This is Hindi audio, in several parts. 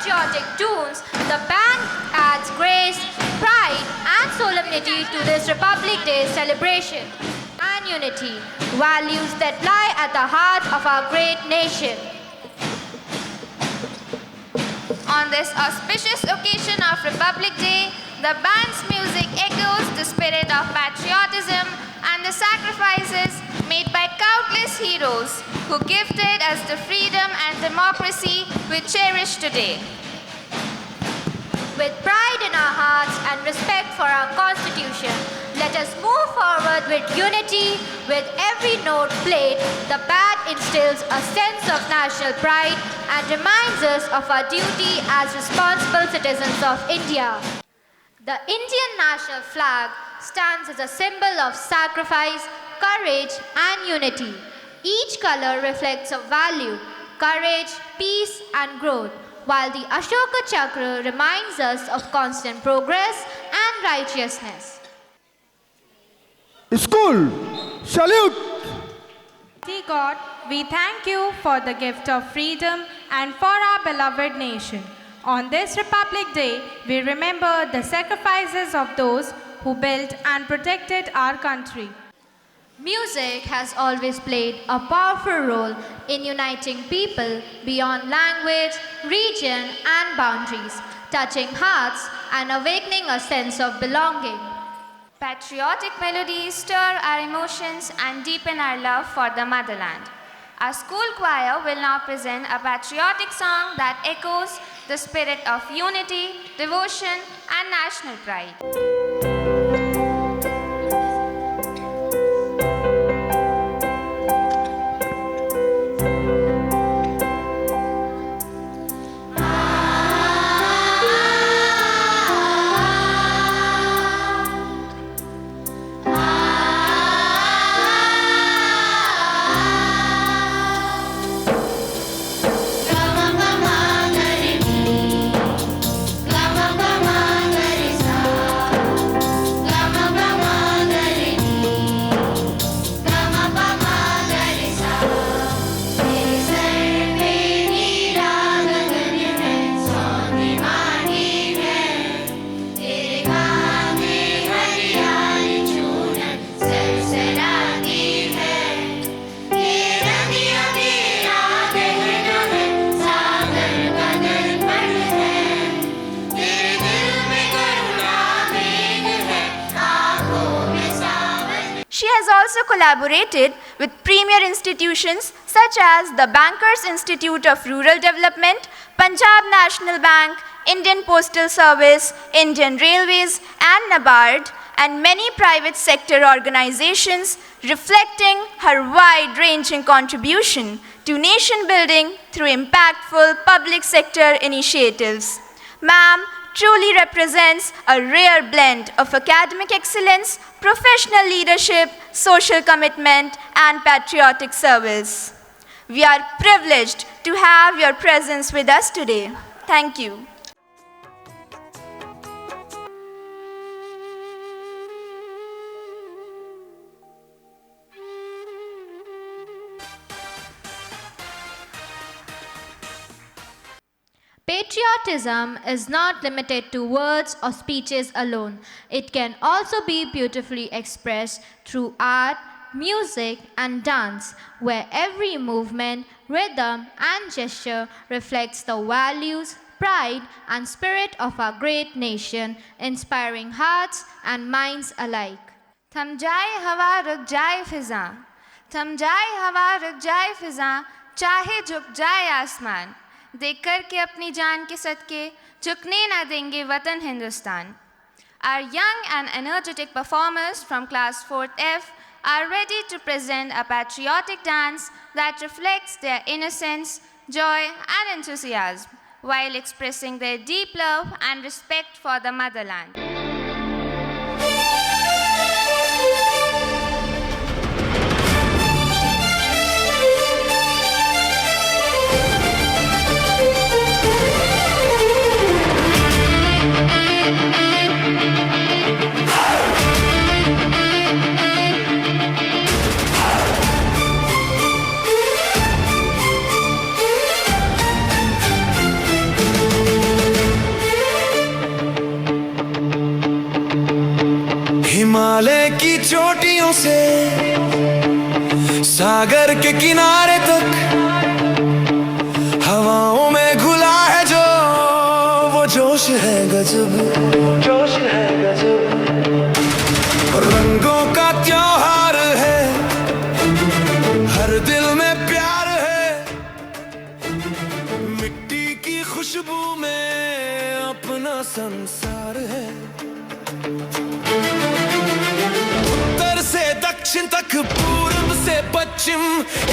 patriotic tunes, the band adds grace, pride, and solemnity to this Republic Day celebration and unity, values that lie at the heart of our great nation. On this auspicious occasion of Republic Day, the band's music echoes the spirit of patriotism and the sacrifices made by countless heroes who gifted us the freedom and democracy we cherish today. With pride in our hearts and respect for our Constitution, let us move forward with unity. With every note played, the band instills a sense of national pride and reminds us of our duty as responsible citizens of India. The Indian national flag stands as a symbol of sacrifice, courage, and unity. Each color reflects a value, courage, peace, and growth, while the Ashoka Chakra reminds us of constant progress and righteousness. School, salute! Mighty God, we thank you for the gift of freedom and for our beloved nation. On this Republic Day, we remember the sacrifices of those who built and protected our country. Music has always played a powerful role in uniting people beyond language, region, and boundaries, touching hearts and awakening a sense of belonging. Patriotic melodies stir our emotions and deepen our love for the motherland. Our school choir will now present a patriotic song that echoes the spirit of unity, devotion, and national pride. She has also collaborated with premier institutions such as the Bankers Institute of Rural Development, Punjab National Bank, Indian Postal Service, Indian Railways, and NABARD, and many private sector organizations, reflecting her wide-ranging contribution to nation building through impactful public sector initiatives. Ma'am truly represents a rare blend of academic excellence, professional leadership, social commitment, and patriotic service. We are privileged to have your presence with us today. Thank you. Patriotism is not limited to words or speeches alone. It can also be beautifully expressed through art, music, and dance, where every movement, rhythm, and gesture reflects the values, pride, and spirit of our great nation, inspiring hearts and minds alike. थम जाए हवा रुक जाए फिजा, थम जाए हवा रुक जाए फिजा, चाहे झुक जाए आसमान, देख कर के अपनी जान के सदके झुकने ना देंगे वतन Hindustan. Our young and energetic performers from class 4th F are ready to present a patriotic dance that reflects their innocence, joy, and enthusiasm, while expressing their deep love and respect for the motherland. चोटियों से सागर के किनारे तक हवाओं में घुला है जो वो जोश है गजब, जोश है गजब। रंगों का त्योहार है, हर दिल में प्यार है, मिट्टी की खुशबू में अपना संसार है। उत्तर से दक्षिण तक, पूर्व से पश्चिम,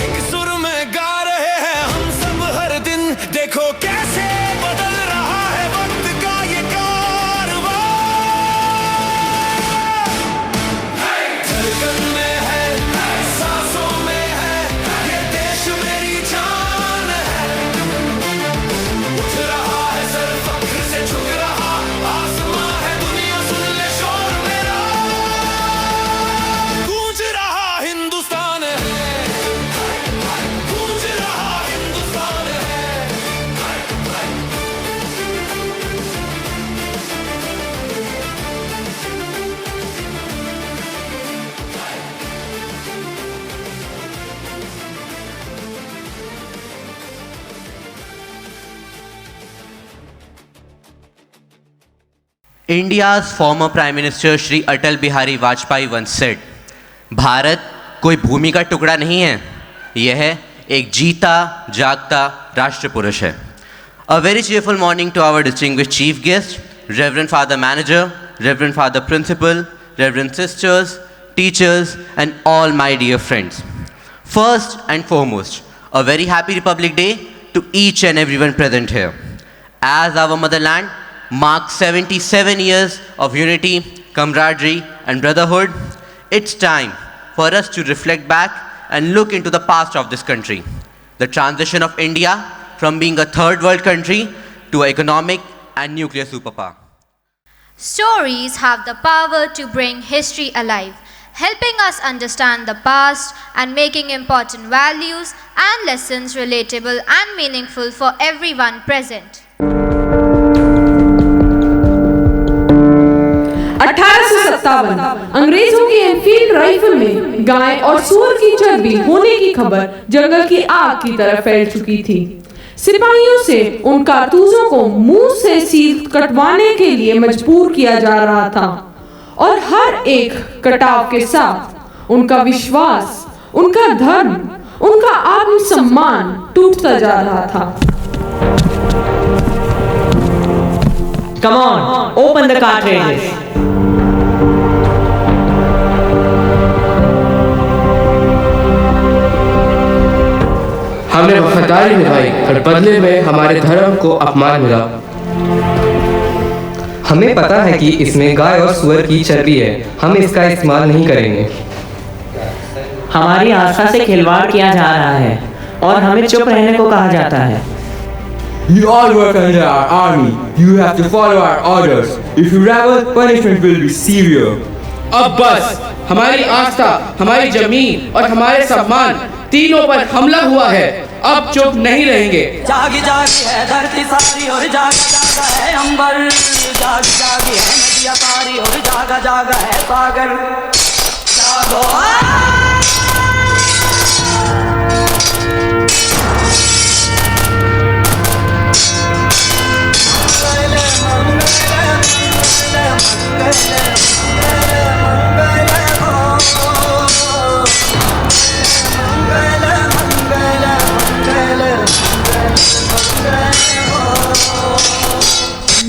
एक सुर में गा रहे हैं हम सब हर दिन। देखो कैसे बदल रहा है वक्त का ये कारवां। धड़कन में है, सांसों में है, ये देश मेरी जान है। उठ रहा है सर फख्र से, झुक रहा आसमां है, दुनिया सुन ले शोर मेरा। गूंज रहा हिंदुस्तान है, गूंज रहा हिंदुस्तान है। India's former Prime Minister Shri Atal Bihari Vajpayee once said, Bharat कोई भूमि का टुकड़ा नहीं है, यह एक जीता जागता राष्ट्र पुरुष है। A very cheerful morning to our distinguished chief guest, Reverend Father Manager, Reverend Father Principal, Reverend Sisters, teachers, and all my dear friends. First and foremost, a very happy Republic Day to each and everyone present here. As our motherland marks 77 years of unity, camaraderie, and brotherhood, it's time for us to reflect back and look into the past of this country. The transition of India from being a third world country to an economic and nuclear superpower. Stories have the power to bring history alive, helping us understand the past and making important values and lessons relatable and meaningful for everyone present. 1857 अंग्रेजों की एनफील्ड राइफल में गाय और सूअर की चर्बी होने की खबर जंगल की आग की तरह फैल चुकी थी। सिपाहियों से उन कारतूसों को मुंह से सील कटवाने के लिए मजबूर किया जा रहा था और हर एक कटाव के साथ उनका विश्वास, उनका धर्म, उनका आत्मसम्मान टूटता जा रहा था। Come on, open the cartridges. हमने वफादारी निभाई और बदले में हमारे धर्म को अपमान मिला। हमें पता है कि इसमें गाय और सूअर की चर्बी है, हम इसका इस्तेमाल नहीं करेंगे। हमारी आस्था से खिलवाड़ किया जा रहा है और हमें चुप रहने को कहा जाता है। You all work under our army. You have to follow our orders. If you rebel, punishment will be severe. अब बस, हमारी आस्था, हमारी जमीन और हमारे सम्मान तीनों पर हमला हुआ है। अब चुप नहीं रहेंगे। जागी जागी है धरती सारी और जागा जागा है अंबर, जागी जागी है नदियाँ सारी और जागा जागा है सागर। जागो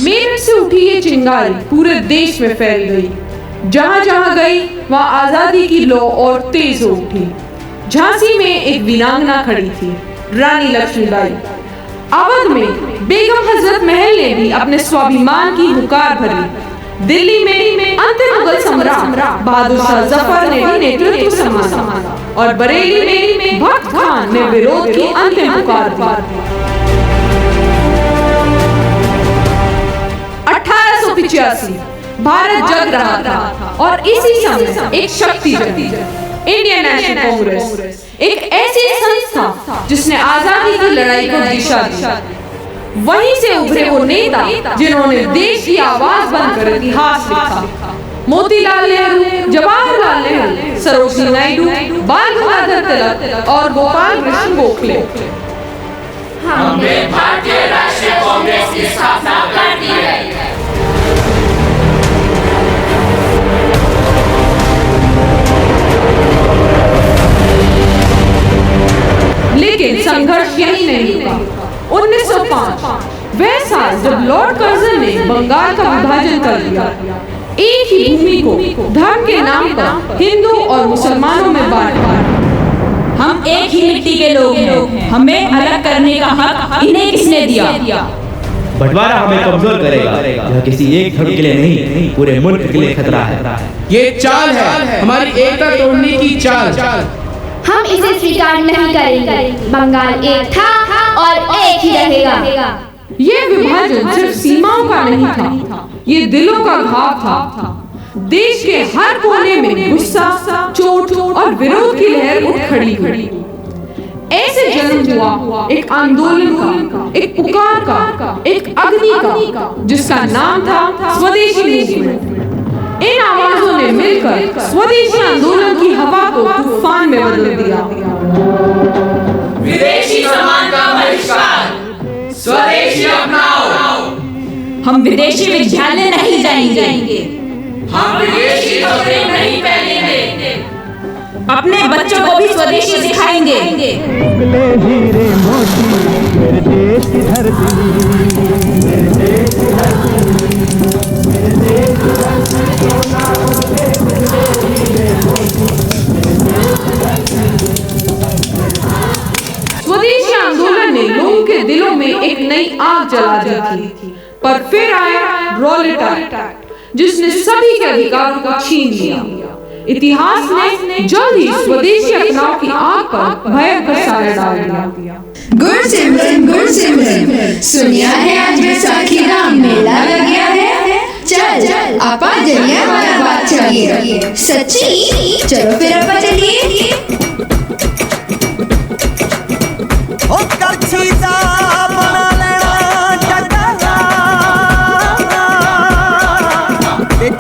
मेरठ से उठी ये चिंगारी पूरे देश में फैल गई। जहां जहां गई वहां आजादी की लौ और तेज हो उठी। झांसी में एक वीरांगना खड़ी थी, रानी लक्ष्मीबाई। अवध में बेगम हजरत महल ने भी अपने स्वाभिमान की हुकार भरी। दिल्ली में अंतिम मुगल सम्राट बहादुर शाह जफर ने भी नेतृत्व संभाला और बरेली में भक्त खान ने विरोध की अंतिम पुकार दी। 1885 भारत जग रहा था और इसी समय एक शक्ति जगी, इंडियन नेशनल कांग्रेस, एक ऐसी संस्था जिसने आजादी की लड़ाई को दिशा दी। वहीं से उभरे वो नेता जिन्होंने देश की आवाज बनकर इतिहास लिखा। मोतीलाल नेहरू, जवाहरलाल नेहरू, सरोजिनी नायडू, बाल गंगाधर तिलक और गोपाल कृष्ण गोखले। हमने भारतीय राष्ट्रीय कांग्रेस की स्थापना कर दी है। लेकिन संघर्ष यही नहीं रुका। 1905 वह साल जब लॉर्ड कर्जन ने बंगाल का विभाजन कर दिया, एक ही भूमि को धर्म के नाम पर हिंदू और मुसलमानों में बांट दिया। हम एक ही मिट्टी के लोग हैं, हमें अलग करने का हक इन्हें किसने दिया? बंटवारा हमें कमजोर करेगा। यह किसी एक धर्म के लिए नहीं, पूरे मुल्क के लिए खतरा है। ये चाल है हमारी एकता तोड़ने की चाल। हम इसे स्वीकार नहीं करेंगे। बंगाल एक था और एक ही रहेगा। ये विभाजन सिर्फ सीमाओं का नहीं था, ये दिलों का घाव था। देश के हर कोने में गुस्सा, चोट और विरोध की लहर उठ खड़ी हुई। ऐसे जन्म हुआ एक आंदोलन का, एक पुकार का, एक अग्नि का, जिसका नाम था स्वदेशी मूवमेंट। इन आवाजों ने मिलकर स्वदेशी आंदोलन की हवा को तूफान में बदल दिया। विदेशी सामान का बहिष्कार, स्वदेशी अपनाओ। हम विदेशी विद्यालय नहीं जाएंगे। हम विदेशी कपड़े नहीं पहनेंगे। अपने बच्चों को भी स्वदेशी सिखाएंगे। उगले हीरे मोती मेरे देश की धरती, मेरे देश की धरती, मेरे देश की धरती। स्वदेशी आंदोलन ने लोगों के दिलों में एक नई आग जला दी थी। पर फिर आया रॉलेट एक्ट, जिसने सभी के अधिकारों को छीन लिया। इतिहास ने जल्द ही स्वदेशी अपनाओ की आग पर भयंकर साया डाल दिया। गुरसिमरन सुनिया है आज बैसाखी का मेला लग गया है। चल आपा जलियांवाला बाग चलिए। सच्ची? चलो फिर आपा चलिए।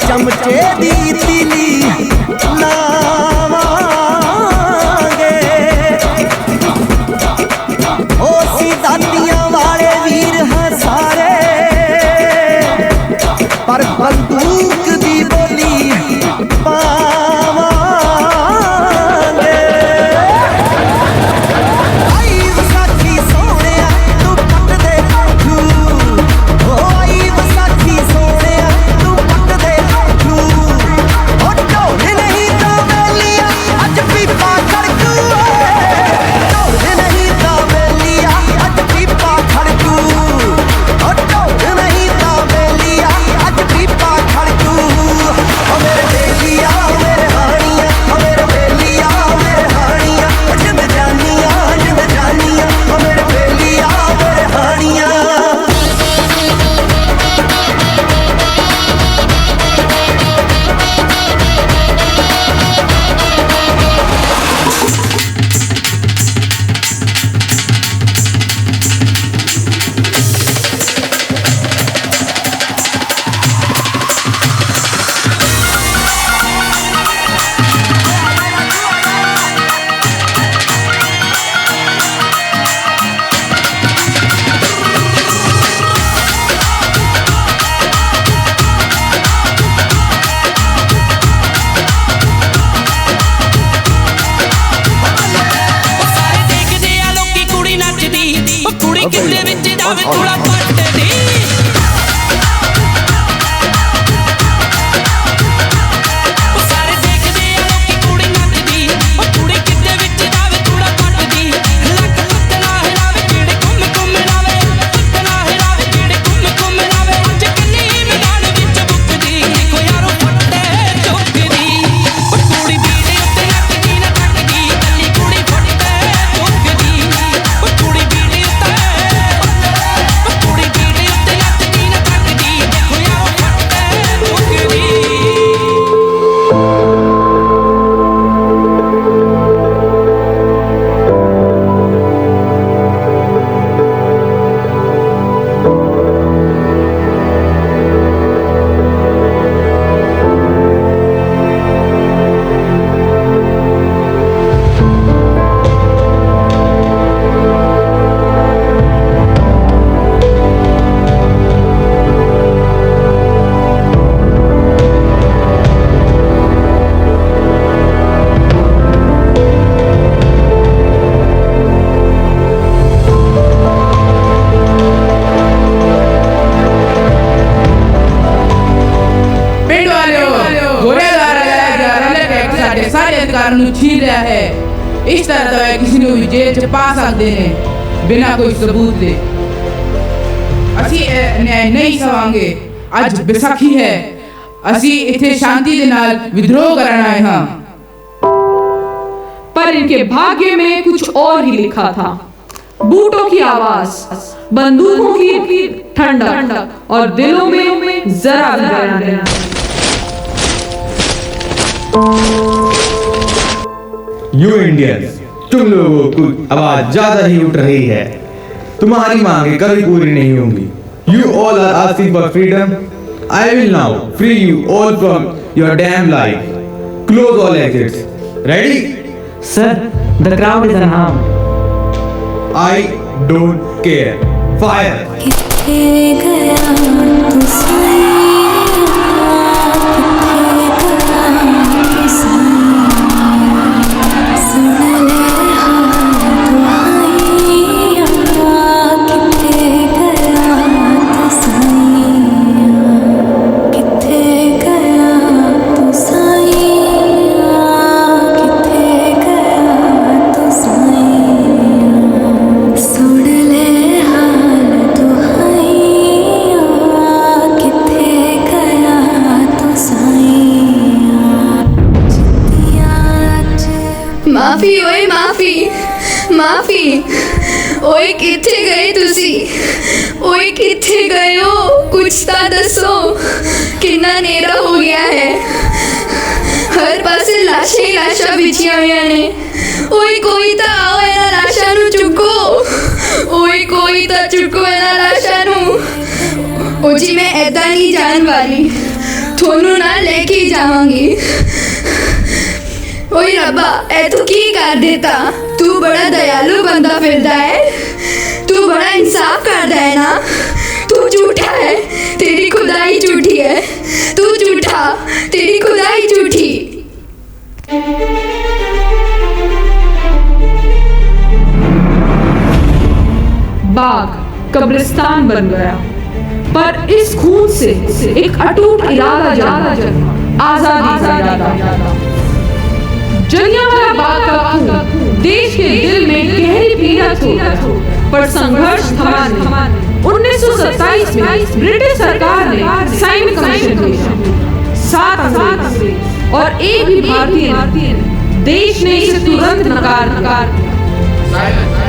चमचे दी तीली लावांगे, ओ सीधातियां वाले वीर हैं सारे, पर बंदूक दी बोली पावांगे। आई विसाखी सोहणिया तू पट दे काठू, ओ आई विसाखी सोहणिया तू पट दे काठू, ओ ढोल नहीं तो बेलिया अज पीपा खड़कू, ढोल नहीं तो बेलिया अज पीपा खड़कू, ओ ढोल नहीं तो बेलिया अज पीपा खड़कू। ओ मेरे बेलिया मेरे हानिया, ओ मेरे बेलिया मेरे हानिया, ओ जिंद जानिया ओ मेरे बेलिया मेरे हानिया। किसਦੇ ਵਿੱਚ ਜਾਵੇ ਥੋੜਾ ਪੱਟਦੀ ਉਹ ਸਾਰੇ ਦੇਖਦੇ ਆ ਲੋਕੀ ਕੁੜੀ ਨੱਚਦੀ ਉਹ ਕੁੜੀ ਕਿਸਦੇ ਵਿੱਚ ਜਾਵੇ ਥੋੜਾ ਪੱਟਦੀ ਲੱਕ ਲੱਕ ਨਾ ਹਿਲਾਵੇ ਜਿਹੜੇ ਘੁੰਮ ਘੁੰਮ ਲਾਵੇ ਲੱਕ ਨਾ ਹਿਲਾਵੇ ਜਿਹੜੇ ਘੁੰਮ ਘੁੰਮ ਲਾਵੇ ਅੱਜ ਕੱਲੀ ਮੈਦਾਨ ਵਿੱਚ ਬੁੱਕਦੀ ਦੇਖੋ ਯਾਰੋ ਫੱਟੇ ਚੁੱਕਦੀ ਉਹ ਕੁੜੀ ਬੀੜੇ ਉੱਤੇ ਨੱਚਦੀ ਨਾ ਥੱਕਦੀ ਕੱਲੀ ਕੁੜੀ ਫੱਟੇ ਚੁੱਕਦੀ ਉਹ ਕੁੜੀ ਬੀੜੇ ਉੱਤੇ छीन रहा है। इस तरह तो किसी ने भी जेल च पा सकते हैं बिना कोई सबूत दे। ਅਸੀਂ ਨਹੀਂ ਸਵਾਂਗੇ। ਅੱਜ ਵਿਸਾਖੀ है, ਅਸੀਂ इथे शांति के नाल विद्रोह करना आए हाँ। पर इनके भाग्य में कुछ और ही लिखा था। बूटों की आवाज, बंदूकों की ठंडक और दिलों में जरा भी यू इंडियंस, तुम लोगों की आवाज ज्यादा ही उठ रही है। तुम्हारी मांगे कभी पूरी नहीं होंगी। You all are asking for freedom. I will now free you all from your damn life. Close all exits. Ready? Sir, the crowd is unarmed. I don't care. Fire. माफी ओए माफी माफी ओए किथे गए तुसी ओए किथे गए हो कुछ ता दसो कितना नेरा हो गया है हर पासे लाशा ही लाशा बिछिया हुई ने ओए कोई ता आओ एना लाशा नु चुको ओए कोई ता चुको एना लाशा नु ओ जी मैं ऐदा नहीं जान वाली थोनू ना लेके जावांगी ओए रब्बा ए तू की कर देता तू बड़ा दयालु बंदा फिरदा है तू बड़ा इंसाफ करदा है ना तू झूठा है तेरी खुदाई झूठी है तू झूठा तेरी खुदाई झूठी। बाग कब्रिस्तान बन गया, पर इस खून से एक अटूट इरादा जन्मा, आजादी। जलियांवाला बाग का खून देश के दिल में गहरी पीड़ा छोड़ा, पर संघर्ष थमा नहीं। 1927 में ब्रिटिश सरकार ने सैन्य कमीशन भेजा, 7 अंग्रेज और एक भी भारतीय देश ने इसे तुरंत नकार दिया।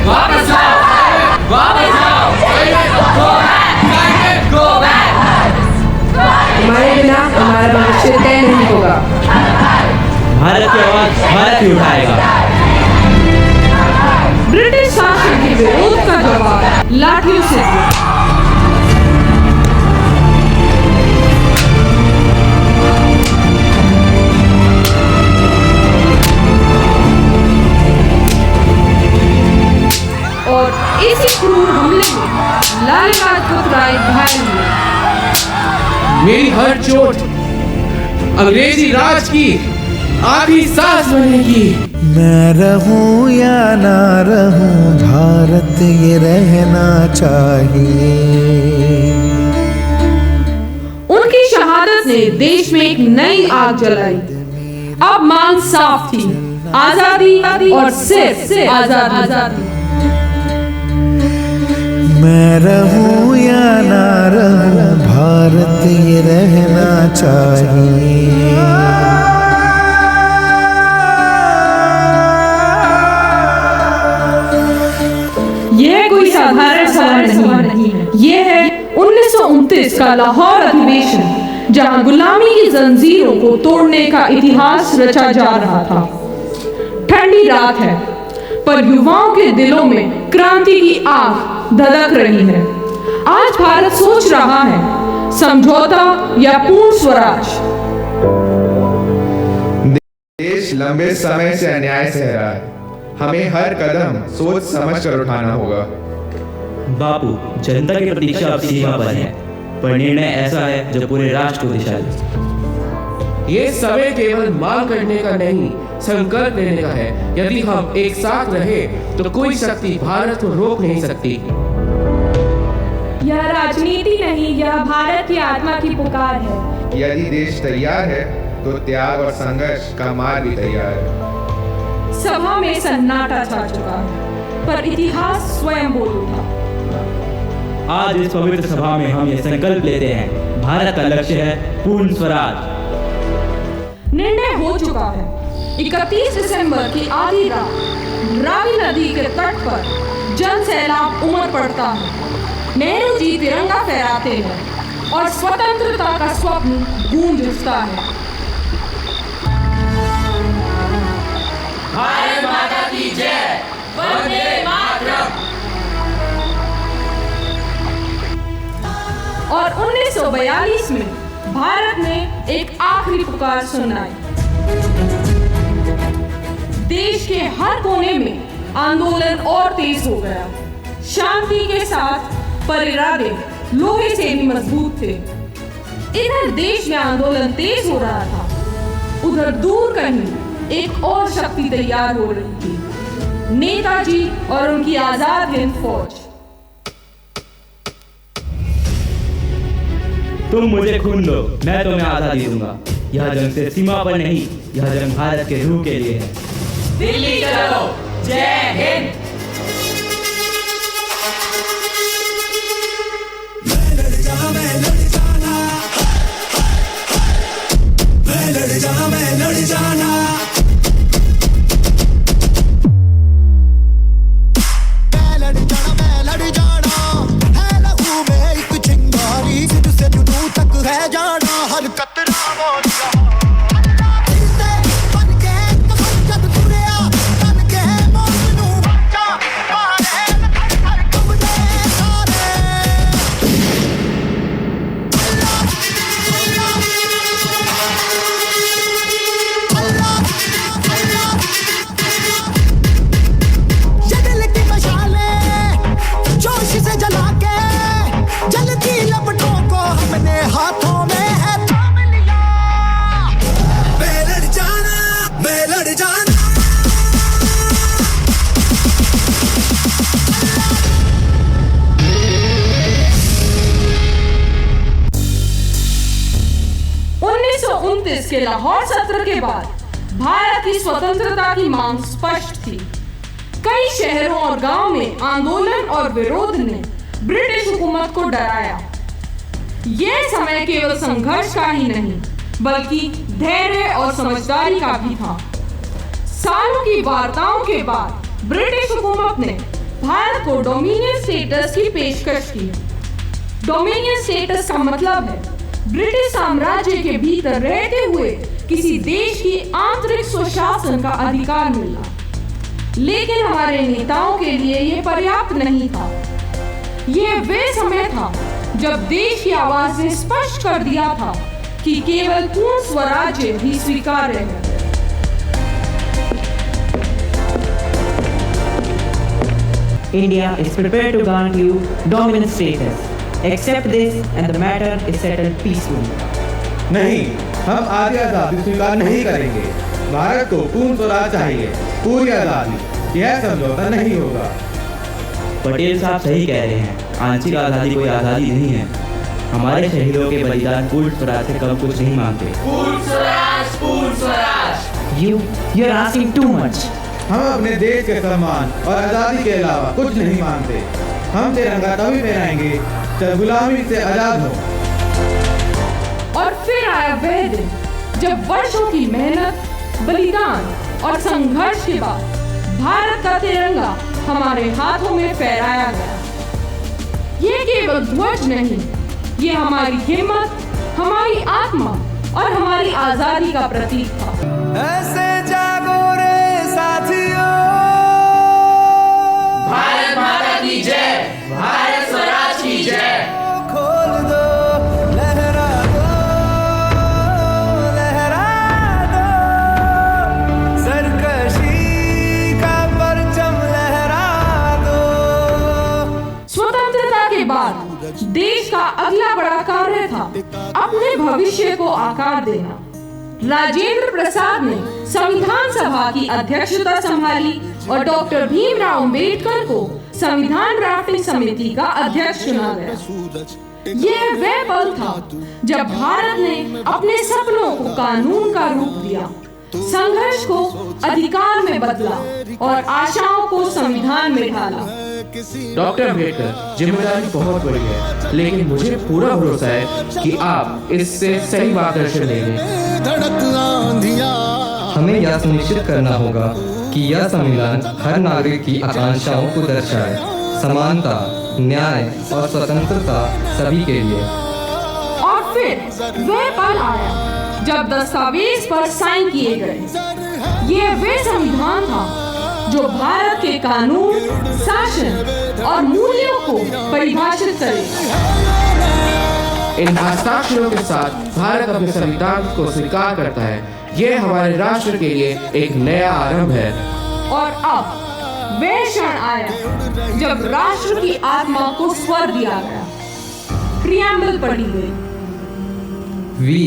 वापस आओ, वापस आओ, go back। हमारे बिना हमारा भविष्य तय नहीं होगा। भारत की आवाज भारत ही उठाएगा। ब्रिटिश शासन के विरोध का जवाब लाठियों से दिया। और इसी क्रूर हमले में लाला लाजपत राय घायल हुए। मेरी हर चोट अंग्रेजी राज की आखिरी सांस बनेगी। मैं रहूं या ना रहूं भारत ये रहना चाहिए। उनकी शहादत ने देश में एक नई आग जलाई। अब मांग साफ थी, आजादी और सिर्फ आजादी। मैं रहूं या ना रहूं भारत ये रहना चाहिए। यह कोई साधारण सवाल नहीं है। यह है 1929 का लाहौर अधिवेशन, जहां गुलामी की जंजीरों को तोड़ने का इतिहास रचा जा रहा था। ठंडी रात है, पर युवाओं के दिलों में क्रांति की आग धधक रही है। आज भारत सोच रहा है, समझौता या पूर्ण स्वराज। देश लंबे समय से अन्याय सह रहा है। हमें हर कदम सोच समझ कर उठाना होगा। बापू, जनता की प्रतीक्षा अब सीमा पर है, पर निर्णय ऐसा है जो पूरे राष्ट्र को दिशा दे। ये समय केवल मांग करने का नहीं, संकल्प लेने का है। यदि हम एक साथ रहे तो कोई शक्ति भारत को रोक नहीं सकती। यह राजनीति नहीं, यह भारत की आत्मा की पुकार है। यदि देश तैयार है तो त्याग और संघर्ष का मार्ग भी तैयार है। में सन्नाटा छा चुका है, पर इतिहास स्वयं बोल उठा। आज इस पवित्र सभा में हम ये संकल्प लेते हैं, भारत का लक्ष्य है पूर्ण स्वराज। निर्णय हो चुका है। 31 दिसंबर की आधी रात रावी नदी के तट पर जन सैलाब उमड़ पड़ता है। नेहरू जी तिरंगा फहराते हैं और स्वतंत्रता का स्वप्न गूंज उठता है। भारत माता की जय, वंदे मातरम। और 1942 में भारत ने एक आखिरी पुकार सुनाई। देश के हर कोने में आंदोलन और तेज हो गया। शांति के साथ पर इरादे लोहे से भी मजबूत थे। इधर देश में आंदोलन तेज हो रहा था, उधर दूर कहीं एक और शक्ति तैयार हो रही थी, नेताजी और उनकी आजाद हिंद फौज। तुम मुझे खून दो, मैं तुम्हें आजादी दूंगा। यह जंग से सीमा पर नहीं, यह जंग भारत के रूह के लिए है। दिल्ली चलो, जय हिंद। मैं लड़ जाना, मैं लड़ जाना, मैं लड़ जाना, मैं लड़ जाना। है लहू में एक चिंगारी, सिर से जुनून तक है जाना, हर कतरा मोरिया। के लाहौर सत्र के बाद भारत की स्वतंत्रता की मांग स्पष्ट थी। कई शहरों और गांवों में आंदोलन और विरोध ने ब्रिटिश हुकूमत को डराया। यह समय केवल संघर्ष का ही नहीं, बल्कि धैर्य और समझदारी का भी था। सालों की वार्ताओं के बाद ब्रिटिश हुकूमत ने भारत को डोमिनियन स्टेटस की पेशकश की। डोमिनियन स्टेटस का मतलब है ब्रिटिश साम्राज्य के भीतर रहते हुए किसी देश की आंतरिक स्वशासन का अधिकार मिलना। लेकिन हमारे नेताओं के लिए यह पर्याप्त नहीं था। यह वे समय था जब देश की आवाज ने स्पष्ट कर दिया था कि केवल पूर्ण स्वराज्य ही स्वीकार्य है। India is prepared to grant you dominant status. Accept this and the matter is settled peacefully. नहीं, हम आधी आज़ादी स्वीकार नहीं करेंगे। भारत को पूर्ण स्वराज चाहिए, पूरी आज़ादी। यह समझौता नहीं होगा। पटेल साहब सही कह रहे हैं, आंशिक आज़ादी कोई आज़ादी नहीं है। हमारे शहीदों के बलिदान पूर्ण स्वराज से कम कुछ नहीं मांगते। पूर्ण स्वराज, पूर्ण Swaraj. You are asking too much. हम अपने देश के सम्मान और आज़ादी के अलावा कुछ नहीं मांगते। हम तिरंगा तभी फहराएंगे जब गुलामी से आज़ाद हो। और फिर आया वह दिन जब वर्षों की मेहनत, बलिदान और संघर्ष के बाद भारत का तिरंगा हमारे हाथों में फहराया गया। ये केवल ध्वज नहीं, ये हमारी हिम्मत, हमारी आत्मा और हमारी आजादी का प्रतीक था। ऐसे जागो रे साथियों, भारत माता की जय, भारत स्वराज की जय। खोल दो, लहरा दो, लहरा दो, सरकशी का परचम लहरा दो। स्वतंत्रता के बाद देश का अगला बड़ा कार्य था अपने भविष्य को आकार देना। राजेंद्र प्रसाद ने संविधान सभा की अध्यक्षता संभाली और डॉक्टर भीमराव अंबेडकर को संविधान ड्राफ्टिंग समिति का अध्यक्ष चुना गया। यह वह पल था जब भारत ने अपने सपनों को कानून का रूप दिया। संघर्ष को अधिकार में बदला और आशाओं को संविधान में ढाला। डॉक्टर अम्बेडकर, जिम्मेदारी बहुत बड़ी है, लेकिन मुझे पूरा भरोसा है कि आप इससे सही मार्गदर्शन देंगे। हमें यह सुनिश्चित करना होगा कि यह संविधान हर नागरिक की आकांक्षाओं को दर्शाए, समानता, न्याय और स्वतंत्रता सभी के लिए। और फिर वह पल आया जब दस्तावेज पर साइन किए गए। ये वे संविधान था जो भारत के कानून, शासन और मूल्यों को परिभाषित करे। इन हस्ताक्षरों के साथ भारत अपने संविधान को स्वीकार करता है। ये हमारे राष्ट्र के लिए एक नया आरंभ है। और अब वह क्षण आया जब राष्ट्र की आत्मा को स्वर दिया गया। प्रियम्बल पढ़ी गई। We,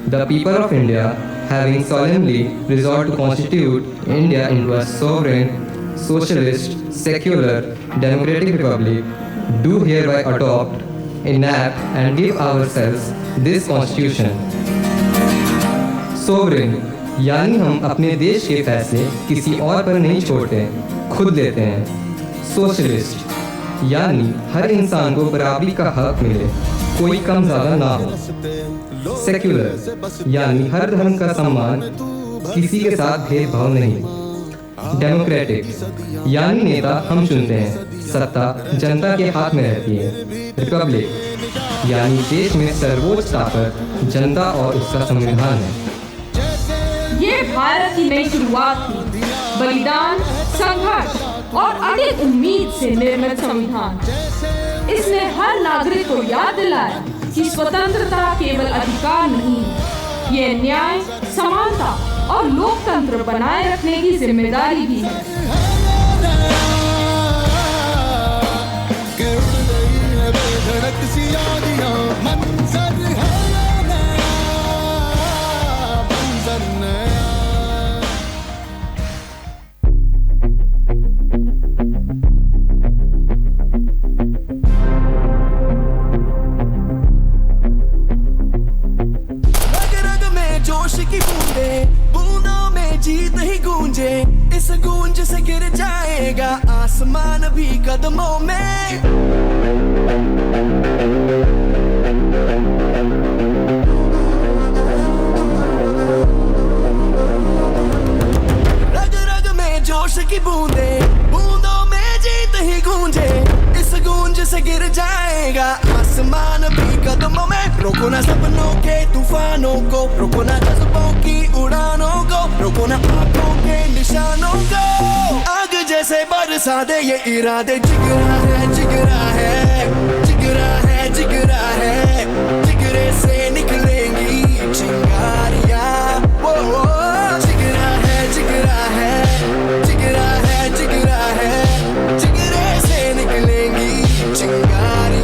the people of India, having solemnly resolved to constitute India into a sovereign, socialist, secular, democratic republic, do hereby adopt, enact, and give ourselves this constitution. Sovereign, यानी हम अपने देश के फैसले किसी और पर नहीं छोड़ते, खुद लेते हैं। सोशलिस्ट, यानी हर इंसान को बराबरी का हक मिले, कोई कम ज़्यादा ना हो। सेक्युलर, यानी हर धर्म का सम्मान, किसी के साथ भेदभाव नहीं। डेमोक्रेटिक, यानी नेता हम चुनते हैं, सत्ता जनता के हाथ में रहती है। रिपब्लिक, यानी देश में सर्वोच्च ताकत जनता और उसका संविधान है। ये भारत की नई शुरुआत थी, बलिदान, संघर्ष और अडिग उम्मीद से निर्मित संविधान। इसने हर नागरिक को याद दिलाया कि स्वतंत्रता केवल अधिकार नहीं, ये न्याय, समानता और लोकतंत्र बनाए रखने की जिम्मेदारी भी है। इस गूंज से गिर जाएगा आसमान भी कदमों में। रग रग में जोश की बूंदे, बूंदों में जीत ही गूंजे। इस गूंज से गिर जाएगा आसमान भी कदमों में। रोको ना सपनों के तूफानों को, रोको ना जज्बों की उड़ानों को, रोको ना आंखों के निशानों को। आग जैसे बरसा दे ये इरादे। जिगरा है, जिगरा है, जिगरा है, जिगरा है, जिगरे से निकलेंगी चिंगारियां। वो जिगरा है, जिगरा है, जिगरा है, जिगरा है, जिगरे से निकलेंगी चिंगारियां।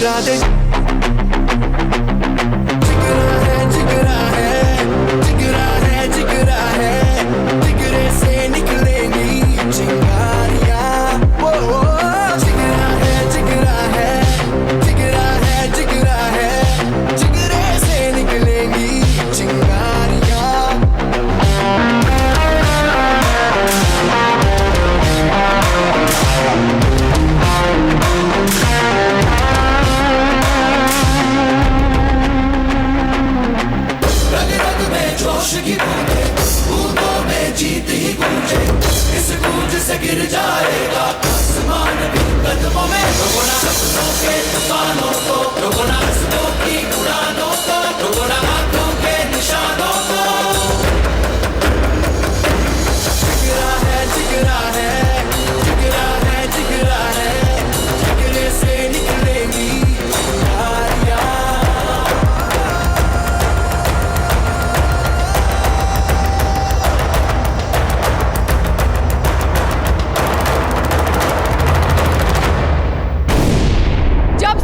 जिगरा दे जिगरा है जिगरा है जिगरा है जिगरे से निकलेंगी चिंगारियां ओ जिगरा है जिगरा है जिगरा है जिगरा है जिगरे से निकलेंगी चिंगारियां जोश की बूंदे बूंदों में जीत ही गूंजे इस गूंज से गिर जाएगा आसमान भी कदमों में रोना सपनों के तूफानों को रोना रस्तों की उड़ानों को रोना आंखों के निशानों को जिगरा है जिगरा है जिगरा है जिगरा है जिगरे से निकलेंगी यारियां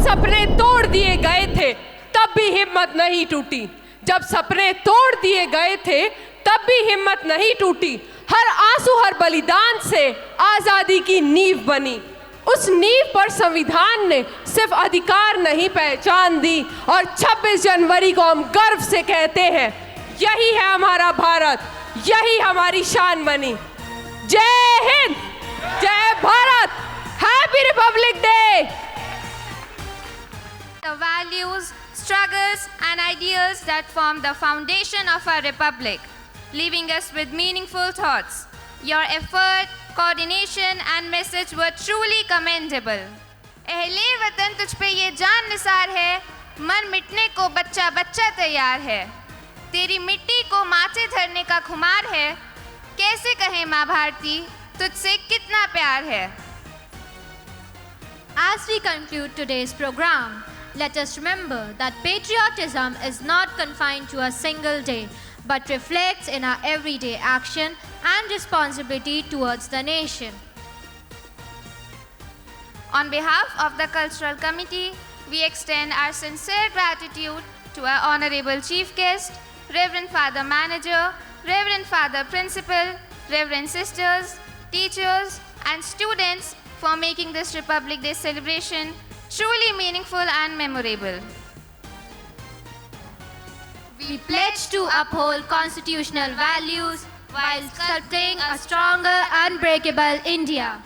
सपने तोड़ दिए गए थे तब भी हिम्मत नहीं टूटी। जब सपने तोड़ दिए गए थे तब भी हिम्मत नहीं टूटी। हर आंसू हर बलिदान से आजादी की नींव बनी। उस नींव पर संविधान ने सिर्फ अधिकार नहीं पहचान दी और 26 जनवरी को हम गर्व से कहते हैं यही है हमारा भारत, यही हमारी शान बनी। जय हिंद, जय Bharat, happy Republic day. The values, struggles and ideals that form the foundation of our republic, leaving us with meaningful thoughts. Your effort, coordination and message were truly commendable. अहले वतन तुझ पे ये जान निसार है, मन मिटने को बच्चा बच्चा तैयार है। तेरी मिट्टी को माथे धरने का खुमार है, कैसे कहें माँ भारती तुझसे कितना प्यार है। As we conclude today's program, let us remember that patriotism is not confined to a single day, but reflects in our everyday action and responsibility towards the nation. On behalf of the Cultural Committee, we extend our sincere gratitude to our Honorable Chief Guest, Reverend Father Manager, Reverend Father Principal, Reverend Sisters, teachers and students for making this Republic Day celebration truly meaningful and memorable. We pledge to uphold constitutional values while sculpting a stronger, unbreakable India.